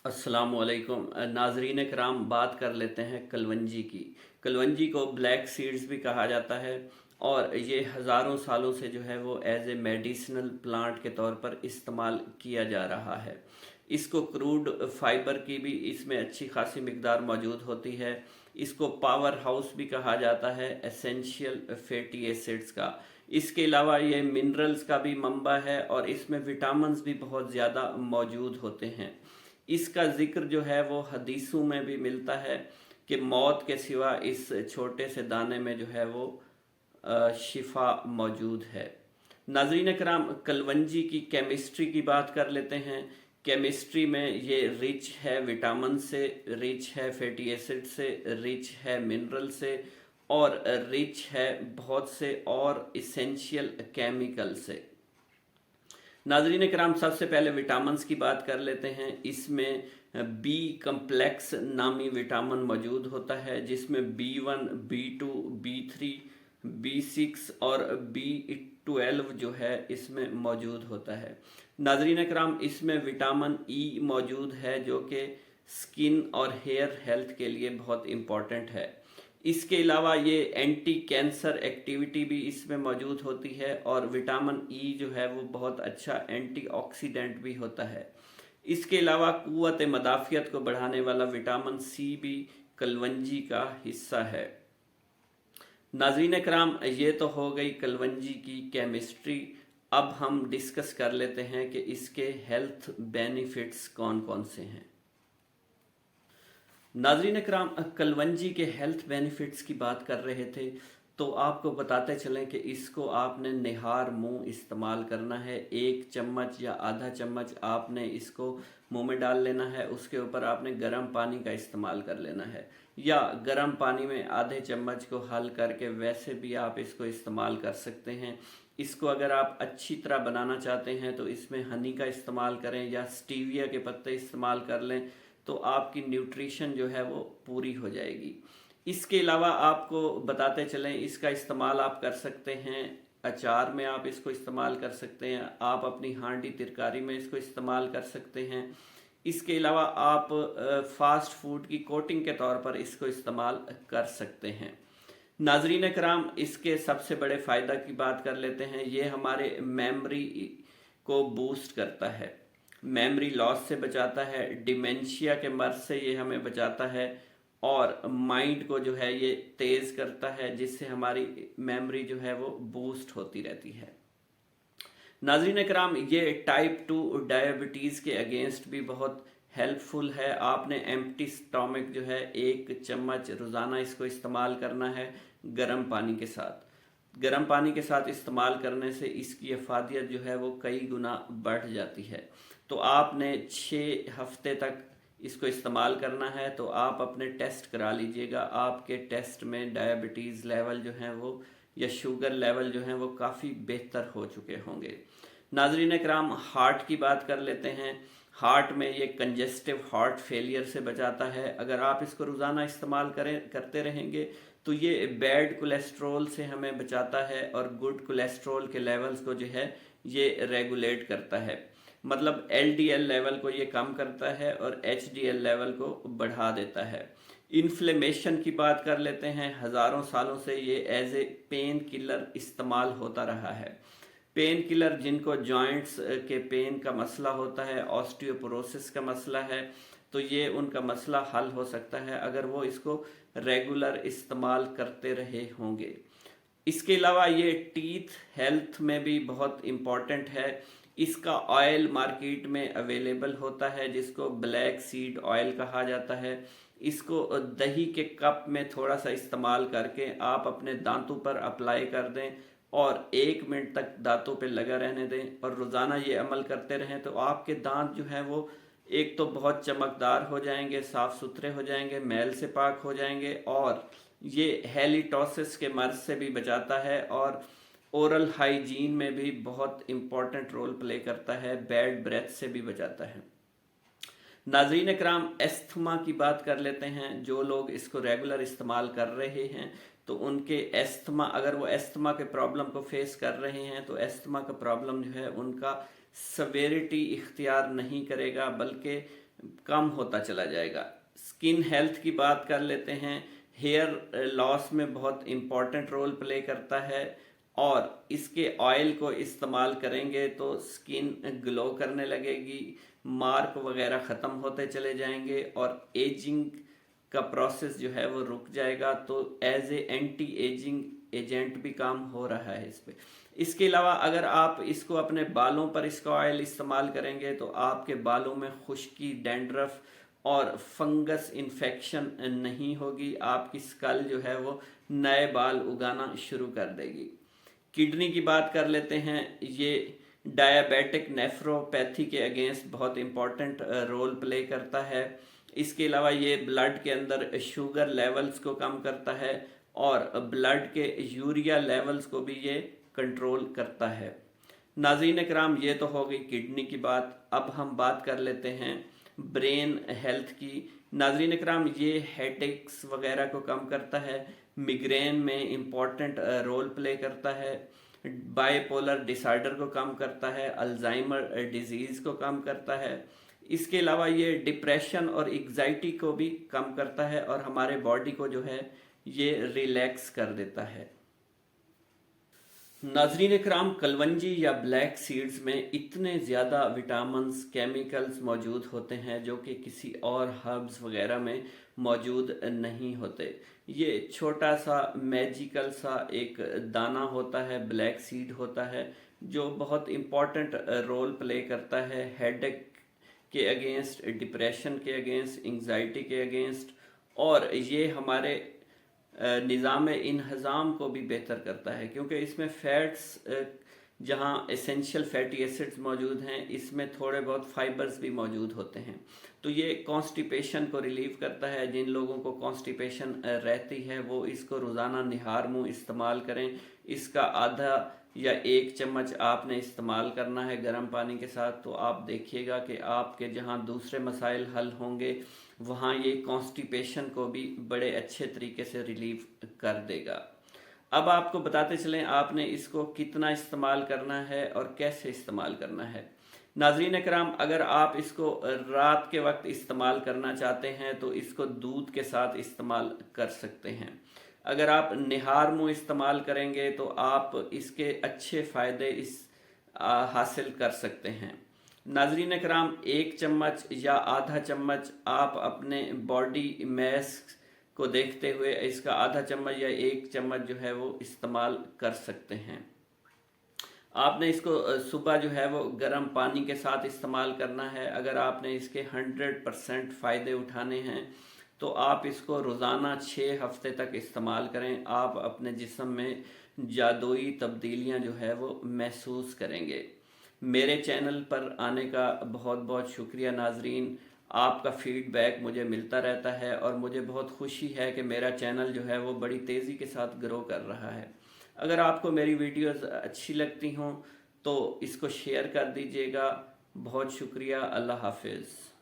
अस्सलामुअलैकुम नाजरीन कराम, बात कर लेते हैं कलवंजी की। कलवंजी को ब्लैक सीड्स भी कहा जाता है और ये हज़ारों सालों से जो है वो एज ए मेडिसिनल प्लांट के तौर पर इस्तेमाल किया जा रहा है। इसको क्रूड फाइबर की भी इसमें अच्छी खासी मिकदार मौजूद होती है। इसको पावर हाउस भी कहा जाता है एसेंशियल फैटी एसिड्स का। इसके अलावा ये मिनरल्स का भी मंबा है और इसमें विटामिन्स भी बहुत ज़्यादा मौजूद होते हैं। इसका जिक्र जो है वो हदीसों में भी मिलता है कि मौत के सिवा इस छोटे से दाने में जो है वो शिफा मौजूद है। नाजरीन कराम, कलवंजी की केमिस्ट्री की बात कर लेते हैं। केमिस्ट्री में ये रिच है विटामिन से, रिच है फैटी एसिड से, रिच है मिनरल से और रिच है बहुत से और इसेंशियल केमिकल से। नाजरीन कराम, सबसे पहले विटामिन्स की बात कर लेते हैं। इसमें बी कम्प्लेक्स नामी विटामिन मौजूद होता है जिसमें B1, B2, B3, B6 और B12 जो है इसमें मौजूद होता है। नाजरीन कराम, इसमें विटामिन ई मौजूद है जो कि स्किन और हेयर हेल्थ के लिए बहुत इम्पॉर्टेंट है। इसके अलावा ये एंटी कैंसर एक्टिविटी भी इसमें मौजूद होती है और विटामिन ई जो है वो बहुत अच्छा एंटीऑक्सीडेंट भी होता है। इसके अलावा कुव्वत मदाफियत को बढ़ाने वाला विटामिन सी भी कलवंजी का हिस्सा है। नाज़रीन कराम, ये तो हो गई कलवंजी की केमिस्ट्री। अब हम डिस्कस कर लेते हैं कि इसके हेल्थ बेनिफिट्स कौन कौन से हैं। नाजरीन कराम, कलवंजी के हेल्थ बेनिफिट्स की बात कर रहे थे तो आपको बताते चलें कि इसको आपने निहार मुंह इस्तेमाल करना है। 1 चम्मच या आधा चम्मच आपने इसको मुंह में डाल लेना है। उसके ऊपर आपने गर्म पानी का इस्तेमाल कर लेना है या गर्म पानी में आधे चम्मच को हल करके वैसे भी आप इसको इस्तेमाल कर सकते हैं। इसको अगर आप अच्छी तरह बनाना चाहते हैं तो इसमें हनी का इस्तेमाल करें या स्टीविया के पत्ते इस्तेमाल कर लें तो आपकी न्यूट्रिशन जो है वो पूरी हो जाएगी। इसके अलावा आपको बताते चलें, इसका इस्तेमाल आप कर सकते हैं अचार में, आप इसको इस्तेमाल कर सकते हैं, आप अपनी हांडी तिरकारी में इसको इस्तेमाल कर सकते हैं। इसके अलावा आप फास्ट फूड की कोटिंग के तौर पर इसको इस्तेमाल कर सकते हैं। नाजरीन कराम, इसके सबसे बड़े फ़ायदा की बात कर लेते हैं। ये हमारे मेमोरी को बूस्ट करता है, मेमोरी लॉस से बचाता है, डिमेंशिया के मर्ज से ये हमें बचाता है और माइंड को जो है ये तेज़ करता है जिससे हमारी मेमोरी जो है वो बूस्ट होती रहती है। नाज़रीन कराम, ये टाइप 2 डायबिटीज़ के अगेंस्ट भी बहुत हेल्पफुल है। आपने एम्प्टी स्टोमक जो है 1 चम्मच रोज़ाना इसको इस्तेमाल करना है गर्म पानी के साथ। गर्म पानी के साथ इस्तेमाल करने से इसकी अफादियत जो है वो कई गुना बढ़ जाती है। तो आपने 6 हफ्ते तक इसको इस्तेमाल करना है। तो आप अपने टेस्ट करा लीजिएगा, आपके टेस्ट में डायबिटीज़ लेवल जो है वो या शुगर लेवल जो है वो काफ़ी बेहतर हो चुके होंगे। नाजरीन कराम, हार्ट की बात कर लेते हैं। हार्ट में ये कंजेस्टिव हार्ट फेलियर से बचाता है। अगर आप इसको रोज़ाना इस्तेमाल करते रहेंगे तो ये बैड कोलेस्ट्रॉल से हमें बचाता है और गुड कोलेस्ट्रॉल के लेवल्स को जो है ये रेगुलेट करता है। मतलब LDL लेवल को ये कम करता है और HDL लेवल को बढ़ा देता है। इन्फ्लेमेशन की बात कर लेते हैं। हज़ारों सालों से ये एज ए पेन किलर इस्तेमाल होता रहा है। पेन किलर जिनको जॉइंट्स के पेन का मसला होता है, ऑस्टियोपोरोसिस का मसला है, तो ये उनका मसला हल हो सकता है अगर वो इसको रेगुलर इस्तेमाल करते रहे होंगे। इसके अलावा ये टीथ हेल्थ में भी बहुत इम्पॉर्टेंट है। इसका ऑयल मार्केट में अवेलेबल होता है जिसको ब्लैक सीड ऑयल कहा जाता है। इसको दही के कप में थोड़ा सा इस्तेमाल करके आप अपने दांतों पर अप्लाई कर दें और 1 मिनट तक दांतों पे लगा रहने दें और रोज़ाना ये अमल करते रहें तो आपके दांत जो हैं वो एक तो बहुत चमकदार हो जाएंगे, साफ़ सुथरे हो जाएंगे, मैल से पाक हो जाएंगे और ये हेलिटोसिस के मर्ज से भी बचाता है और ओरल हाइजीन में भी बहुत इम्पॉर्टेंट रोल प्ले करता है, बैड ब्रेथ से भी बचाता है। नाजरीन कराम, एस्थमा की बात कर लेते हैं। जो लोग इसको रेगुलर इस्तेमाल कर रहे हैं तो उनके एस्थमा, अगर वो एस्थमा के प्रॉब्लम को फेस कर रहे हैं तो एस्थमा का प्रॉब्लम जो है उनका सवेरिटी इख्तियार नहीं करेगा बल्कि कम होता चला जाएगा। स्किन हेल्थ की बात कर लेते हैं। हेयर लॉस में बहुत इम्पॉर्टेंट रोल प्ले करता है, और इसके ऑयल को इस्तेमाल करेंगे तो स्किन ग्लो करने लगेगी, मार्क वगैरह ख़त्म होते चले जाएंगे, और एजिंग का प्रोसेस जो है वो रुक जाएगा। तो as a anti ageing agent भी काम हो रहा है इस पे। इसके अलावा अगर आप इसको अपने बालों पर इसका ऑयल इस्तेमाल करेंगे तो आपके बालों में खुश्की, डैंड्रफ और फंगस इन्फेक्शन नहीं होगी। आपकी स्कल जो है वो नए बाल उगाना शुरू कर देगी। किडनी की बात कर लेते हैं। ये डायबिटिक नेफ्रोपैथी के अगेंस्ट बहुत इम्पॉर्टेंट रोल प्ले करता है। इसके अलावा ये ब्लड के अंदर शुगर लेवल्स को कम करता है, और ब्लड के यूरिया लेवल्स को भी ये कंट्रोल करता है। नाज़रीन कराम, ये तो हो गई किडनी की बात। अब हम बात कर लेते हैं ब्रेन हेल्थ की। नाज़रीन कराम, ये हेडेक्स वगैरह को कम करता है, मिग्रेन में इम्पॉर्टेंट रोल प्ले करता है, बाइपोलर डिसऑर्डर को कम करता है, अल्जाइमर डिजीज़ को कम करता है। इसके अलावा ये डिप्रेशन और एग्जाइटी को भी कम करता है, और हमारे बॉडी को जो है ये रिलैक्स कर देता है। नाजरीन कराम, कलवंजी या ब्लैक सीड्स में इतने ज़्यादा विटामिन्स, केमिकल्स मौजूद होते हैं जो कि किसी और हर्ब्स वगैरह में मौजूद नहीं होते। ये छोटा सा मैजिकल सा एक दाना होता है, ब्लैक सीड होता है, जो बहुत इम्पॉर्टेंट रोल प्ले करता है हेडेक के अगेंस्ट, डिप्रेशन के अगेंस्ट, एंग्जाइटी के अगेंस्ट, और ये हमारे निज़ाम इंहज़ाम को भी बेहतर करता है, क्योंकि इसमें फ़ैट्स, जहाँ एसेंशियल फैटी एसिड्स मौजूद हैं, इसमें थोड़े बहुत फाइबर्स भी मौजूद होते हैं। तो ये कॉन्स्टिपेशन को रिलीव करता है। जिन लोगों को कॉन्स्टिपेशन रहती है वो इसको रोज़ाना निहार मुँह इस्तेमाल करें। इसका आधा या 1 चम्मच आपने इस्तेमाल करना है गर्म पानी के साथ। तो आप देखिएगा कि आपके जहाँ दूसरे मसाइल हल होंगे, वहाँ ये कॉन्स्टिपेशन को भी बड़े अच्छे तरीके से रिलीव कर देगा। अब आपको बताते चलें आपने इसको कितना इस्तेमाल करना है और कैसे इस्तेमाल करना है। नाज़रीन कराम, अगर आप इसको रात के वक्त इस्तेमाल करना चाहते हैं तो इसको दूध के साथ इस्तेमाल कर सकते हैं। अगर आप निहार मुँह इस्तेमाल करेंगे तो आप इसके अच्छे फ़ायदे हासिल कर सकते हैं। नाज़रीन कराम, 1 चम्मच या आधा चम्मच आप अपने बॉडी मैस को देखते हुए इसका आधा चम्मच या 1 चम्मच जो है वो इस्तेमाल कर सकते हैं। आपने इसको सुबह जो है वो गर्म पानी के साथ इस्तेमाल करना है। अगर आपने इसके 100% फ़ायदे उठाने हैं तो आप इसको रोज़ाना 6 हफ्ते तक इस्तेमाल करें। आप अपने जिस्म में जादुई तब्दीलियां जो है वो महसूस करेंगे। मेरे चैनल पर आने का बहुत बहुत शुक्रिया नाजरीन। आपका फीडबैक मुझे मिलता रहता है और मुझे बहुत खुशी है कि मेरा चैनल जो है वो बड़ी तेज़ी के साथ ग्रो कर रहा है। अगर आपको मेरी वीडियोस अच्छी लगती हों तो इसको शेयर कर दीजिएगा। बहुत शुक्रिया। अल्लाह हाफिज़।